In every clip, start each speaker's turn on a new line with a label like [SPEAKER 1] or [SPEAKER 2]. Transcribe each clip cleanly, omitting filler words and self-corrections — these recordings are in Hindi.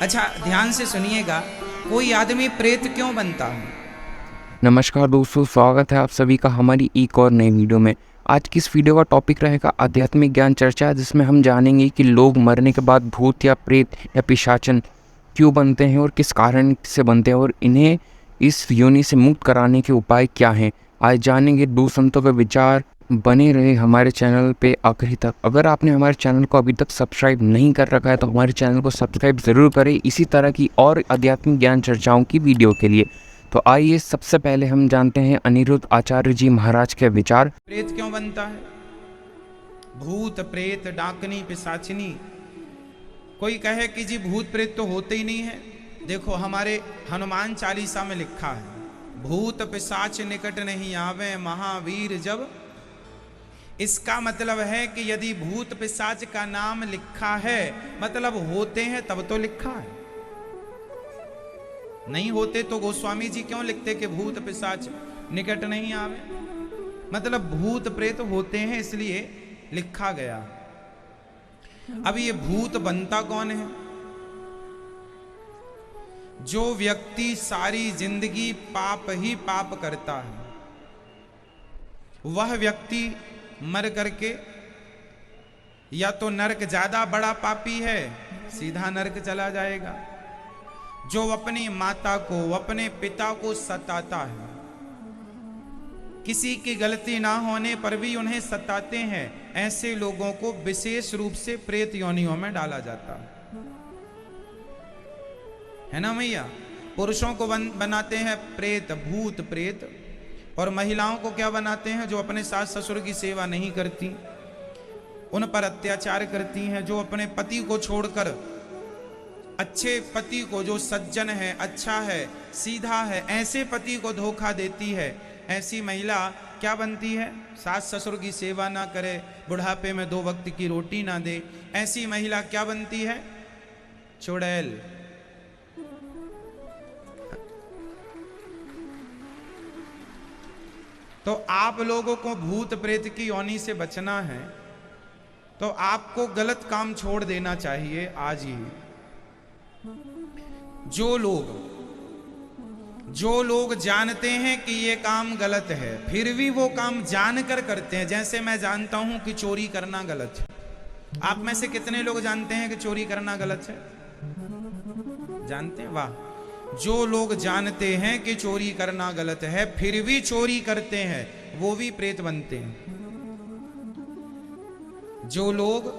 [SPEAKER 1] अच्छा ध्यान से सुनिएगा, कोई आदमी प्रेत क्यों बनता है?
[SPEAKER 2] नमस्कार दोस्तों, स्वागत है आप सभी का हमारी एक और नई वीडियो में। आज की इस वीडियो का टॉपिक रहेगा आध्यात्मिक ज्ञान चर्चा, जिसमें हम जानेंगे कि लोग मरने के बाद भूत या प्रेत या पिशाचन क्यों बनते हैं और किस कारण से बनते हैं और इन्हें इस योनि से मुक्त कराने के उपाय क्या हैं। आज जानेंगे दो संतों के विचार। बने रहे हमारे चैनल पे आखिरी तक। अगर आपने हमारे चैनल को अभी तक सब्सक्राइब नहीं कर रखा है तो हमारे चैनल को सब्सक्राइब ज़रूर करें इसी तरह की और आध्यात्मिक ज्ञान चर्चाओं की वीडियो के लिए। तो आइए सबसे पहले हम जानते हैं अनिरुद्ध आचार्य जी महाराज के विचार।
[SPEAKER 1] प्रेत क्यों बनता है? भूत प्रेत डाकनी पिशाचिनी। कोई कहे कि जी भूत प्रेत तो होते ही नहीं है। देखो हमारे हनुमान चालीसा में लिखा है, भूत पिशाच निकट नहीं आवे महावीर जब। इसका मतलब है कि यदि भूत पिशाच का नाम लिखा है मतलब होते हैं, तब तो लिखा है। नहीं होते तो गोस्वामी जी क्यों लिखते कि भूत पिशाच निकट नहीं आवे? मतलब भूत प्रेत होते हैं इसलिए लिखा गया। अब ये भूत बनता कौन है? जो व्यक्ति सारी जिंदगी पाप ही पाप करता है, वह व्यक्ति मर करके या तो नरक, ज्यादा बड़ा पापी है सीधा नरक चला जाएगा। जो अपनी माता को, अपने पिता को सताता है, किसी की गलती ना होने पर भी उन्हें सताते हैं, ऐसे लोगों को विशेष रूप से प्रेत योनियों में डाला जाता है ना भैया। पुरुषों को बनाते हैं प्रेत, भूत प्रेत, और महिलाओं को क्या बनाते हैं? जो अपने सास ससुर की सेवा नहीं करती, उन पर अत्याचार करती हैं, जो अपने पति को छोड़कर अच्छे पति को, जो सज्जन है, अच्छा है, सीधा है, ऐसे पति को धोखा देती है, ऐसी महिला क्या बनती है? सास ससुर की सेवा ना करे, बुढ़ापे में 2 वक्त की रोटी ना दे, ऐसी महिला क्या बनती है? चुड़ैल। तो आप लोगों को भूत प्रेत की योनि से बचना है तो आपको गलत काम छोड़ देना चाहिए आज ही। जो लोग जानते हैं कि ये काम गलत है फिर भी वो काम जानकर करते हैं, जैसे मैं जानता हूं कि चोरी करना गलत है। आप में से कितने लोग जानते हैं कि चोरी करना गलत है? जानते हैं? वाह। जो लोग जानते हैं कि चोरी करना गलत है फिर भी चोरी करते हैं, वो भी प्रेत बनते हैं। जो लोग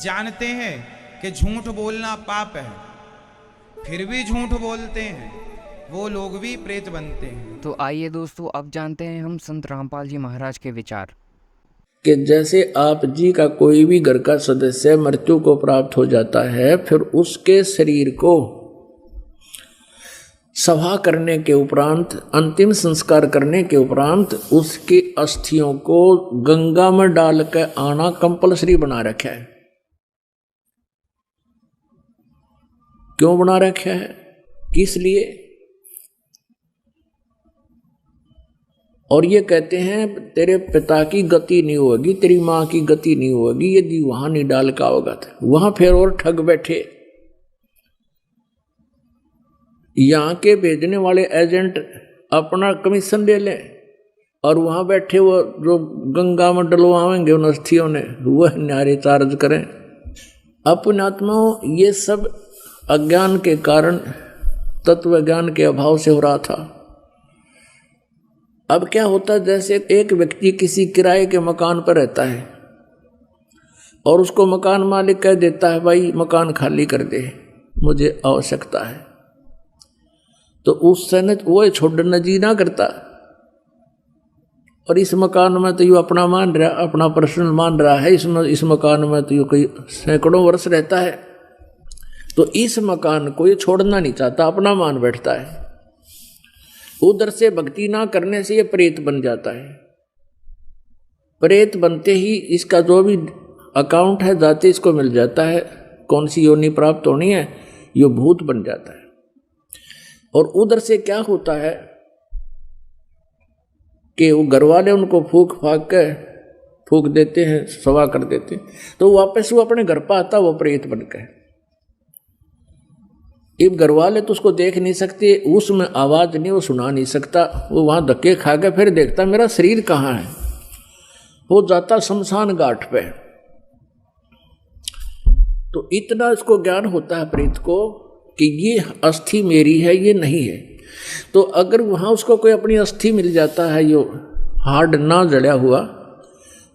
[SPEAKER 1] जानते हैं कि झूठ बोलना पाप है फिर भी झूठ बोलते हैं, वो लोग भी प्रेत बनते हैं।
[SPEAKER 2] तो आइए दोस्तों, अब जानते हैं हम संत रामपाल जी महाराज के विचार।
[SPEAKER 3] कि जैसे आप जी का कोई भी घर का सदस्य मृत्यु को प्राप्त हो जाता है, फिर उसके शरीर को सभा करने के उपरांत, अंतिम संस्कार करने के उपरांत उसकी अस्थियों को गंगा में डाल के आना कंपलसरी बना रखा है। क्यों बना रखा है? किस लिए? और ये कहते हैं तेरे पिता की गति नहीं होगी, तेरी माँ की गति नहीं होगी यदि वहां नहीं डाल का होगा। वहां फिर और ठग बैठे। यहाँ के भेजने वाले एजेंट अपना कमीशन ले लें और वहाँ बैठे वो जो गंगा में डलवाएंगे उन अस्थियों ने, वह न्यारे चार्ज करें। अपने आत्माओं, ये सब अज्ञान के कारण, तत्व ज्ञान के अभाव से हो रहा था। अब क्या होता है, जैसे एक व्यक्ति किसी किराए के मकान पर रहता है और उसको मकान मालिक कह देता है भाई मकान खाली कर दे, मुझे आवश्यकता है, तो उस समय वो छोड़ना जी ना करता। और इस मकान में तो यू अपना मान रहा, अपना पर्सनल मान रहा है, इस मकान में तो यू कई सैकड़ों वर्ष रहता है, तो इस मकान को ये छोड़ना नहीं चाहता, अपना मान बैठता है। उधर से भक्ति ना करने से ये प्रेत बन जाता है। प्रेत बनते ही इसका जो भी अकाउंट है जाते इसको मिल जाता है, कौन सी योनि प्राप्त होनी है, ये भूत बन जाता है। और उधर से क्या होता है कि वो घर वाले उनको फूक देते हैं, सवा कर देते हैं, तो वापस वो अपने घर पर आता, वो प्रेत बनकर। अब घर वाले तो उसको देख नहीं सकते, उसमें आवाज नहीं, वो सुना नहीं सकता, वो वहां धक्के खा के फिर देखता मेरा शरीर कहाँ है, वो जाता शमशान घाट पे। तो इतना इसको ज्ञान होता है प्रेत को कि ये अस्थि मेरी है, ये नहीं है। तो अगर वहां उसको कोई अपनी अस्थि मिल जाता है, यो हार्ड ना जड़ा हुआ,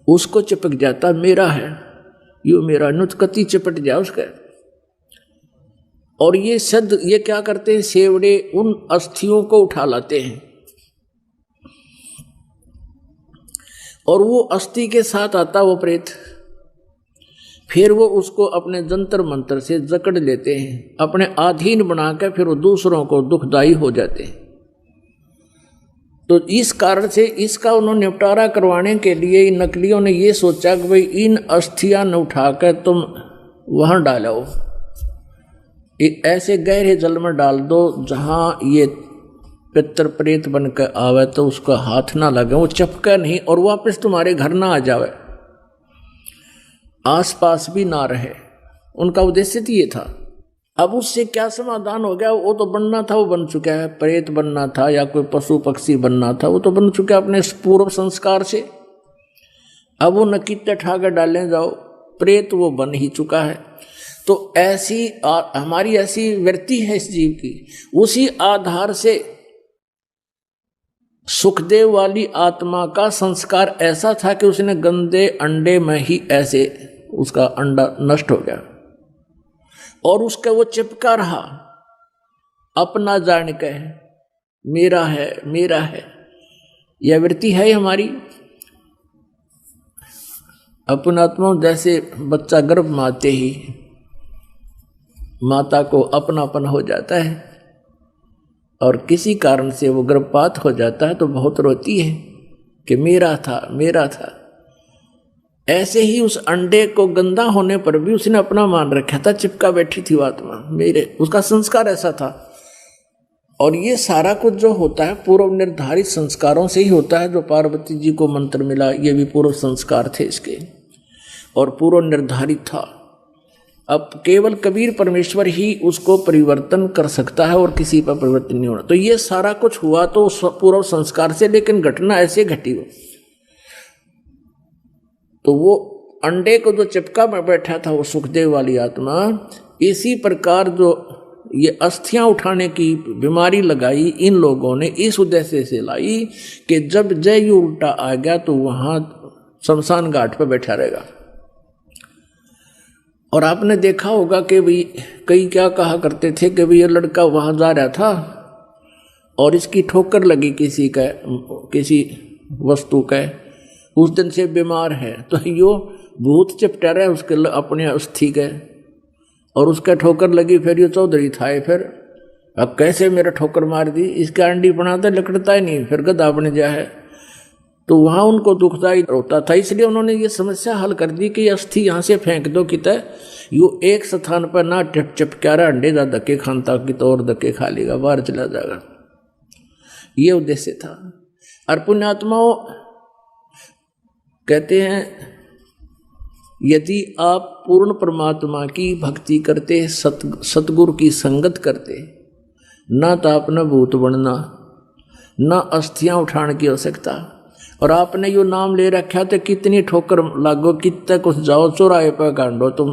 [SPEAKER 3] उसको चिपक जाता मेरा है, यो मेरा, नुतकती चिपट जाए उसका। और ये सद ये क्या करते हैं, सेवड़े उन अस्थियों को उठा लाते हैं और वो अस्थि के साथ आता वो प्रेत, फिर वो उसको अपने जंतर मंत्र से जकड़ लेते हैं, अपने अधीन बनाकर फिर वो दूसरों को दुखदाई हो जाते हैं। तो इस कारण से इसका उन्होंने निपटारा करवाने के लिए इन नकलियों ने ये सोचा कि भाई इन अस्थियां न उठाकर तुम वहां डालो, ऐसे गहरे जल में डाल दो जहां ये पितर प्रेत बनकर आवे तो उसका हाथ ना लगे, वो चपका नहीं और वापस तुम्हारे घर ना आ जावे, आसपास भी ना रहे। उनका उद्देश्य तो ये था। अब उससे क्या समाधान हो गया, वो तो बनना था वो बन चुका है, प्रेत बनना था या कोई पशु पक्षी बनना था वो तो बन चुका है अपने पूर्व संस्कार से। अब वो नकीते ठाकर डालने जाओ, प्रेत वो बन ही चुका है। तो ऐसी हमारी ऐसी वृत्ति है इस जीव की। उसी आधार से सुखदेव वाली आत्मा का संस्कार ऐसा था कि उसने गंदे अंडे में ही ऐसे उसका अंडा नष्ट हो गया और उसका वो चिपका रहा अपना जान के, मेरा है मेरा है। यह वृत्ति है हमारी अपनात्मा। जैसे बच्चा गर्भ में आते ही माता को अपनापन हो जाता है और किसी कारण से वो गर्भपात हो जाता है तो बहुत रोती है कि मेरा था मेरा था। ऐसे ही उस अंडे को गंदा होने पर भी उसने अपना मान रखा था, चिपका बैठी थी आत्मा मेरे, उसका संस्कार ऐसा था। और ये सारा कुछ जो होता है पूर्व निर्धारित संस्कारों से ही होता है। जो पार्वती जी को मंत्र मिला ये भी पूर्व संस्कार थे इसके और पूर्व निर्धारित था। अब केवल कबीर परमेश्वर ही उसको परिवर्तन कर सकता है और किसी पर परिवर्तन नहीं होना। तो ये सारा कुछ हुआ तो पूर्व संस्कार से, लेकिन घटना ऐसे घटी हो। तो वो अंडे को जो चिपका में बैठा था वो सुखदेव वाली आत्मा, इसी प्रकार जो ये अस्थियां उठाने की बीमारी लगाई इन लोगों ने इस उद्देश्य से लाई कि जब जय उल्टा आ गया तो वहां शमशान घाट पर बैठा रहेगा। और आपने देखा होगा कि भाई कई क्या कहा करते थे कि भाई ये लड़का वहां जा रहा था और इसकी ठोकर लगी किसी वस्तु का, उस दिन से बीमार है, तो यो भूत चिपटा रहा है उसके अपने अस्थि के और उसका ठोकर लगी। फिर ये चौधरी था, फिर अब कैसे मेरा ठोकर मार दी, इसका अंडी बनाता लकड़ता ही नहीं, फिर गधा बन जाए। तो वहाँ उनको दुखदाई होता था, इसलिए उन्होंने ये समस्या हल कर दी कि अस्थि यहाँ से फेंक दो कितने, यो एक स्थान पर ना चिपका रहा अंडे जा धक्के खानता कि तो और धक्के खा लेगा, बाहर चला जाएगा। ये उद्देश्य था। और पुण्यात्माओं कहते हैं यदि आप पूर्ण परमात्मा की भक्ति करते, सतगुरु की संगत करते, ना तो आपने भूत बनना, ना अस्थियां उठाने की आवश्यकता। और आपने यो नाम ले रखा तो कितनी ठोकर लागो, कितने कुछ जाओ चौराहे पर गांडो तुम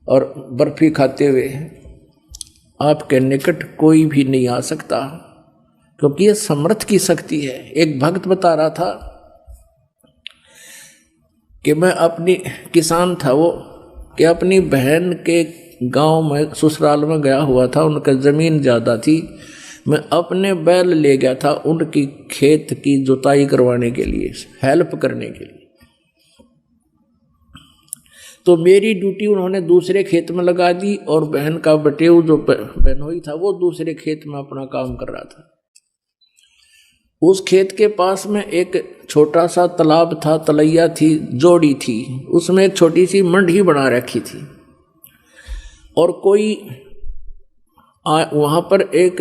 [SPEAKER 3] और बर्फी खाते हुए, आपके निकट कोई भी नहीं आ सकता, क्योंकि ये समर्थ की शक्ति है। एक भक्त बता रहा था कि मैं अपनी किसान था वो, कि अपनी बहन के गांव में ससुराल में गया हुआ था, उनका ज़मीन ज़्यादा थी, मैं अपने बैल ले गया था उनकी खेत की जुताई करवाने के लिए, हेल्प करने के लिए। तो मेरी ड्यूटी उन्होंने दूसरे खेत में लगा दी और बहन का बटेऊ जो बहनोई था वो दूसरे खेत में अपना काम कर रहा था। उस खेत के पास में एक छोटा सा तालाब था, तलैया थी, जोड़ी थी, उसमें एक छोटी सी मंडी बना रखी थी। और कोई वहाँ पर एक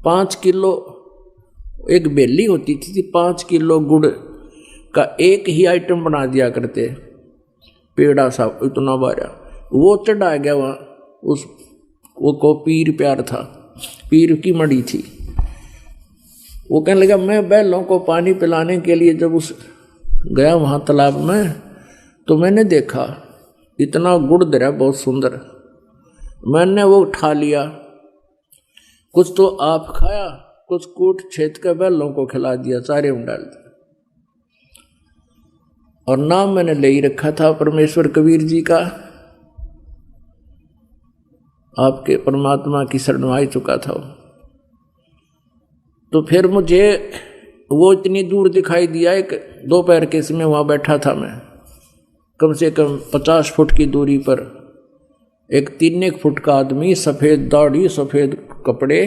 [SPEAKER 3] 5 किलो एक बेली होती थी, 5 किलो गुड़ का एक ही आइटम बना दिया करते, पेड़ा सा इतना बारा, वो चढ़ा गया वहाँ उस वो को पीर प्यार था, पीर की मड़ी थी। वो कहने लगा मैं बैलों को पानी पिलाने के लिए जब उस गया वहाँ तालाब में, तो मैंने देखा इतना गुड़ दरा बहुत सुंदर। मैंने वो उठा लिया, कुछ तो आप खाया, कुछ कूट छेद कर बैलों को खिला दिया, चारे में डाल दिया। और नाम मैंने ले ही रखा था परमेश्वर कबीर जी का। आपके परमात्मा की शरण में आ चुका था वो। तो फिर मुझे वो इतनी दूर दिखाई दिया, एक दोपहर के समय वहाँ बैठा था मैं, कम से कम 50 फुट की दूरी पर एक 3 फुट का आदमी, सफ़ेद दाढ़ी सफ़ेद कपड़े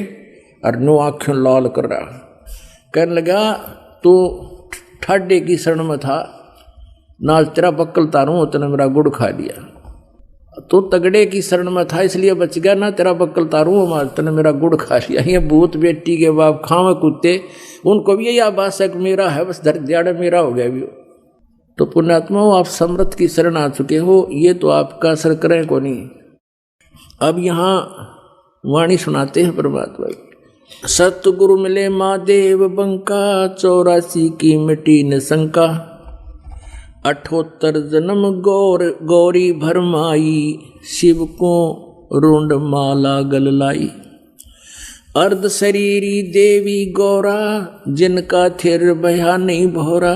[SPEAKER 3] और नो आँखें लाल कर रहा। कहने लगा तू ठाडे की शरण में था, नाल तेरा बक्कल तारूं तूने मेरा गुड़ खा लिया। तो तगड़े की शरण में था इसलिए बच गया ना, तेरा बक्कल तारूं तूने मेरा गुड़ खा लिया। ये भूत बेटी के बाप खावे कुत्ते, उनको भी यही आभास है कि मेरा है, बस दिहाड़ा मेरा हो गया भी। तो पुण्यात्मा आप समर्थ की शरण आ चुके हो, ये तो आपका असर करें को नहीं। अब यहाँ वाणी सुनाते हैं परमात्मा। सतगुरु मिले महादेव बंका, 84 की मिटी न शंका। 78 जन्म गौरी भरमाई, शिव को रुंड माला गल लाई। अर्ध शरीरी देवी गौरा, जिनका थिर भया नहीं भोरा।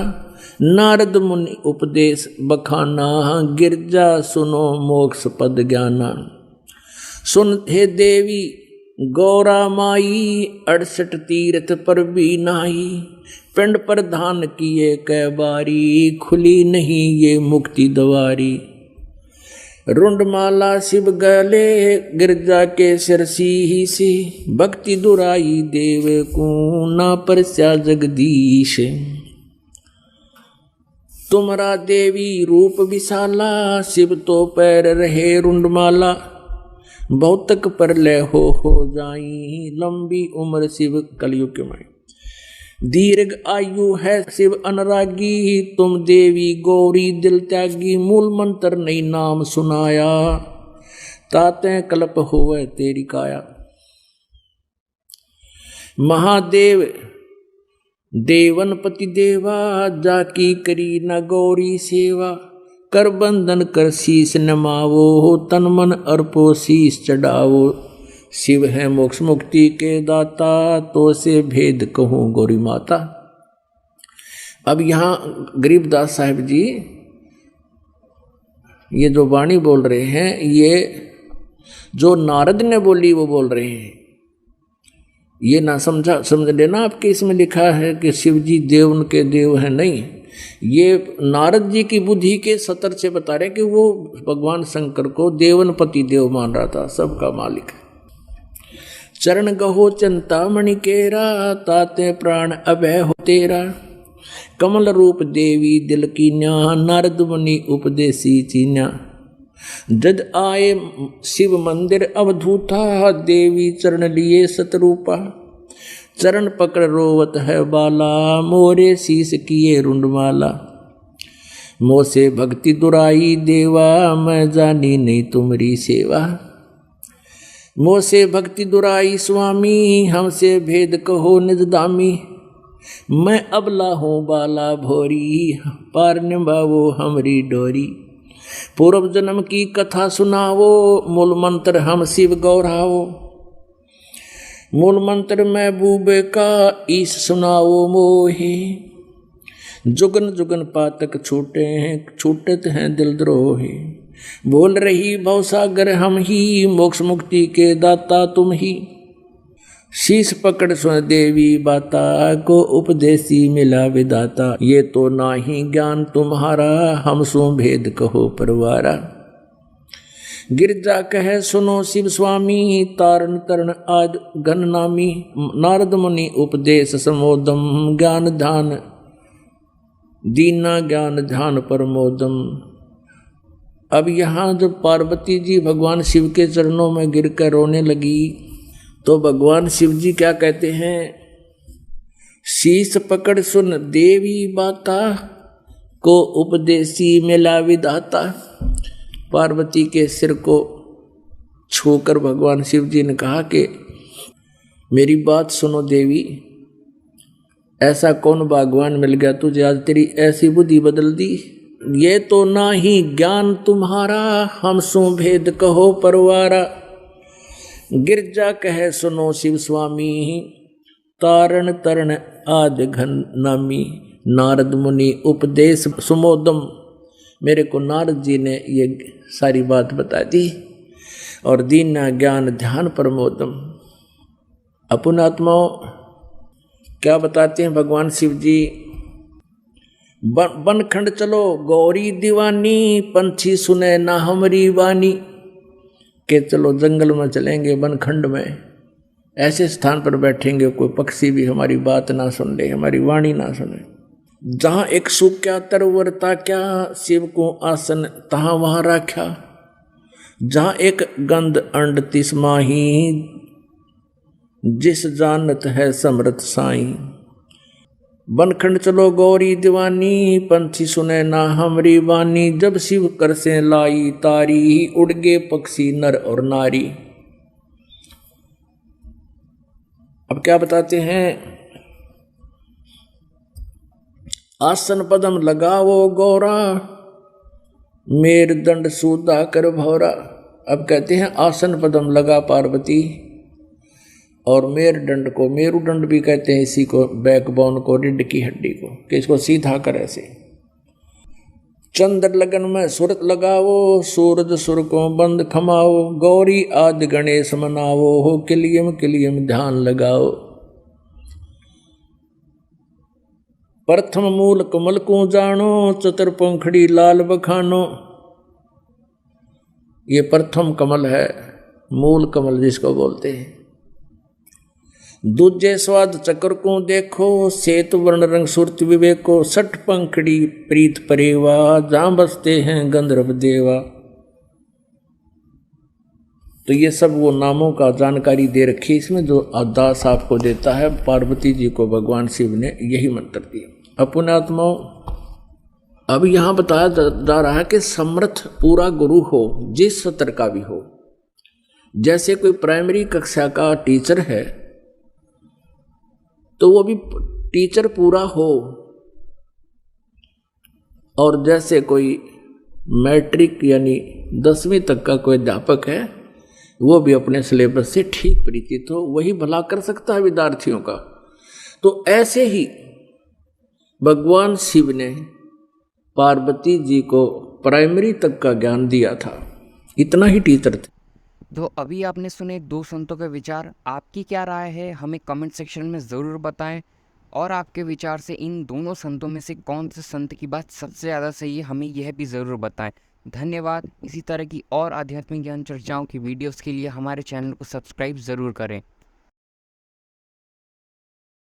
[SPEAKER 3] नारद मुनि उपदेश बखाना, गिरजा सुनो मोक्ष पद ज्ञाना। सुन हे देवी गौरा माई, 68 तीर्थ पर भी नाई। पिंड प्रधान किए कै बारी, खुली नहीं ये मुक्ति द्वारी। रुंडमाला शिव गले, गिरजा के सिरसी ही सी। भक्ति दुराई देव को, ना परस्या जगदीश। तुमरा देवी रूप विशाला, शिव तो पैर रहे रुंडमाला। बहुतक परलय हो जाई, लंबी उम्र शिव कलयुग में। दीर्घ आयु है शिव अनुरागी, तुम देवी गौरी दिल त्यागी। मूल मंत्र नहीं नाम सुनाया, ताते कल्प होवे तेरी काया। महादेव देवनपति देवा, जाकी करी न गौरी सेवा। कर बंधन कर शीस नमावो, तन मन अर्पो शीस चढ़ावो। शिव है मोक्ष मुक्ति के दाता, तो से भेद कहूँ गौरी माता। अब यहाँ गरीबदास साहिब जी ये जो वाणी बोल रहे हैं, ये जो नारद ने बोली वो बोल रहे हैं। ये ना समझ लेना आपके इसमें लिखा है कि शिव जी देवन के देव हैं, नहीं। ये नारद जी की बुद्धि के सतर से बता रहे कि वो भगवान शंकर को देवनपति देव मान रहा था, सबका मालिक है। चरण गहो चिंतामणि केरा, ताते प्राण अभय हो तेरा। कमल रूप देवी दिल की न्या, नारद मुनि उपदेसी चीन्या। जद आए शिव मंदिर अवधूता, देवी चरण लिए सतरूपा। चरण पकड़ रोवत है बाला, मोरे शीस किए रुंडमाला। मोह से भक्ति दुराई देवा, मैं जानी नहीं तुम्हारी सेवा। मोह से भक्ति दुराई स्वामी, हमसे भेद कहो निज दामी। मैं अबला हूँ बाला भोरी, पार निभावो हमरी डोरी। पूर्व जन्म की कथा सुनावो, मूल मंत्र हम शिव गौरावो। मूल मंत्र महबूब का ईश सुनाओ मोहे। जुगन जुगन पातक छूटे हैं, छूटत हैं दिल द्रोहे। बोल रही भवसागर हम ही, मोक्ष मुक्ति के दाता तुम ही। शीश पकड़ सुन देवी बाता, को उपदेशी मिला विदाता। ये तो नाही ज्ञान तुम्हारा, हम सो भेद कहो परवारा। गिरजा कहे सुनो शिव स्वामी, तारण तरण आज गण नामी। नारद मुनि उपदेश समोदम, ज्ञान ध्यान दीना ज्ञान ध्यान परमोदम। अब यहाँ जब पार्वती जी भगवान शिव के चरणों में गिरकर रोने लगी, तो भगवान शिव जी क्या कहते हैं? शीश पकड़ सुन देवी बाता, को उपदेशी मिला विधाता। पार्वती के सिर को छूकर भगवान शिव जी ने कहा कि मेरी बात सुनो देवी, ऐसा कौन भगवान मिल गया तुझे आज तेरी ऐसी बुद्धि बदल दी? ये तो ना ही ज्ञान तुम्हारा, हम सु भेद कहो परवारा। गिरजा कहे सुनो शिव स्वामी, तारण तरण आदि घन नामी। नारद मुनि उपदेश सुमोदम, मेरे को नारद जी ने ये सारी बात बता दी। और दीना ज्ञान ध्यान प्रमोदम। अपुनात्माओं क्या बताते हैं भगवान शिव जी? बनखंड चलो गौरी दीवानी, पंछी सुने ना हमारी वाणी। के चलो जंगल में चलेंगे, बनखंड में ऐसे स्थान पर बैठेंगे कोई पक्षी भी हमारी बात ना सुन ले, हमारी वाणी ना सुने। जहाँ एक सुख क्या तरवरता क्या, शिव को आसन तहाँ वहाँ राख्या। जहाँ एक गंध अंड तिस माही, जिस जानत है समृत साई। बनखंड चलो गौरी दीवानी, पंछी सुने ना हमरी वानी। जब शिव कर से लाई तारी, उड़ गे पक्षी नर और नारी। अब क्या बताते हैं? आसन पदम लगाओ गौरा, मेर दंड सूदा कर भौरा। अब कहते हैं आसन पदम लगा पार्वती, और मेरुदंड को, मेरुदंड भी कहते हैं इसी को, बैकबोन को, रीढ़ की हड्डी को, कि इसको सीधा कर ऐसे। चंद्र लगन में सुरत लगाओ, सूरज सुर को बंद खमाओ। गौरी आदि गणेश मनाओ, हो किलियम किलियम ध्यान लगाओ। प्रथम मूल कमल को जानो, चतुर्पंखड़ी लाल बखानो। ये प्रथम कमल है, मूल कमल जिसको बोलते हैं। दूजे स्वाद चक्र को देखो, श्वेत वर्ण रंग सुरत विवेको। सठ पंखड़ी प्रीत परेवा, जहां बसते हैं गंधर्व देवा। तो ये सब वो नामों का जानकारी दे रखी इसमें, जो दास आपको देता है। पार्वती जी को भगवान शिव ने यही मंत्र दिया। अपुनात्माओं, अब यहां बताया जा रहा है कि समर्थ पूरा गुरु हो, जिस स्तर का भी हो। जैसे कोई प्राइमरी कक्षा का टीचर है तो वो भी टीचर पूरा हो, और जैसे कोई मैट्रिक यानी 10वीं तक का कोई अध्यापक है वो भी अपने सिलेबस से ठीक परिचित हो, वही भला कर सकता है विद्यार्थियों का। तो ऐसे ही भगवान शिव ने पार्वती जी को प्राइमरी तक का ज्ञान दिया था, इतना ही टीचर थे।
[SPEAKER 2] तो अभी आपने सुने दो संतों के विचार। आपकी क्या राय है हमें कमेंट सेक्शन में ज़रूर बताएं, और आपके विचार से इन दोनों संतों में से कौन से संत की बात सबसे ज़्यादा सही है हमें यह भी ज़रूर बताएं। धन्यवाद। इसी तरह की और आध्यात्मिक ज्ञान चर्चाओं की वीडियोस के लिए हमारे चैनल को सब्सक्राइब ज़रूर करें।